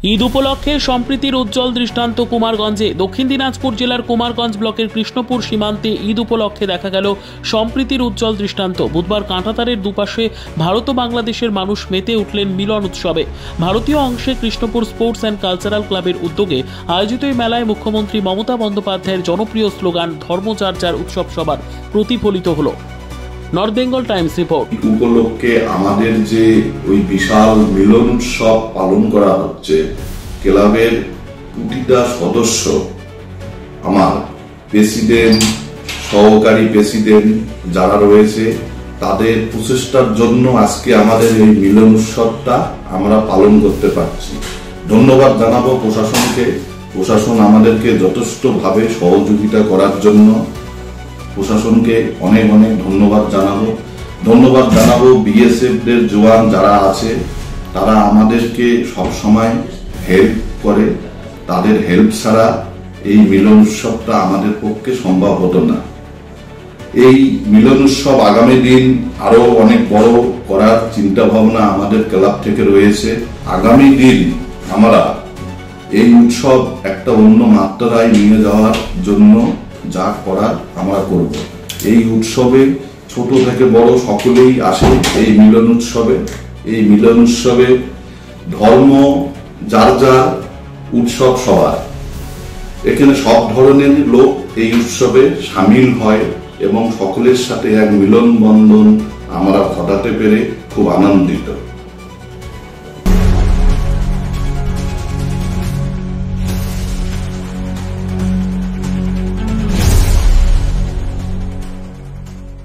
ঈদ উপলক্ষে সম্প্রীতির উজ্জ্বল দৃষ্টান্ত কুমারগঞ্জে। দক্ষিণ দিনাজপুর জেলার কুমারগঞ্জ ব্লকের কৃষ্ণপুর সীমান্তে ঈদ উপলক্ষে দেখা গেল সম্প্রীতির উজ্জ্বল দৃষ্টান্ত। বুধবার কাঁটাতারের দুপাশে ভারত ও বাংলাদেশের মানুষ মেতে উঠলেন মিলন উৎসবে। ভারতীয় অংশে কৃষ্ণপুর স্পোর্টস অ্যান্ড কালচারাল ক্লাবের উদ্যোগে আয়োজিত এই মেলায় মুখ্যমন্ত্রী মমতা বন্দ্যোপাধ্যায়ের জনপ্রিয় স্লোগান ধর্ম যার যার উৎসব সবার প্রতিফলিত হলো। North Bengal Times report. উপলক্ষে আমাদের যে ওই বিশাল মিলন উৎসব পালন করা হচ্ছে, ক্লাবের প্রতিটা সদস্য, আমার প্রেসিডেন্ট, সহকারী প্রেসিডেন্ট যারা রয়েছে, তাদের প্রচেষ্টার জন্য আজকে আমাদের এই মিলন উৎসবটা আমরা পালন করতে পারছি। ধন্যবাদ জানাবো প্রশাসনকে। প্রশাসন আমাদেরকে যথেষ্টভাবে সহযোগিতা করার জন্য প্রশাসনকে অনেক অনেক ধন্যবাদ জানাবো বিএসএফ দের জওয়ান যারা আছে, তারা আমাদেরকে সব সময় হেল্প করে। তাদের হেল্প ছাড়া এই মিলন উৎসবটা আমাদের পক্ষে সম্ভব হতো না। এই মিলন উৎসব আগামী দিন আরো অনেক বড় করার চিন্তা ভাবনা আমাদের ক্লাব থেকে রয়েছে। আগামী দিন আমরা এই উৎসব একটা অন্য মাত্রায় নিয়ে যাওয়ার জন্য যা করার আমরা করব। এই উৎসবে ছোট থেকে বড় সকলেই আসে এই মিলন উৎসবে। এই মিলন উৎসবে ধর্ম যার যার, উৎসব সবার। এখানে সব ধরনের লোক এই উৎসবে সামিল হয় এবং সকলের সাথে এক মিলন বন্ধন আমরা ঘটাতে পেরে খুব আনন্দিত।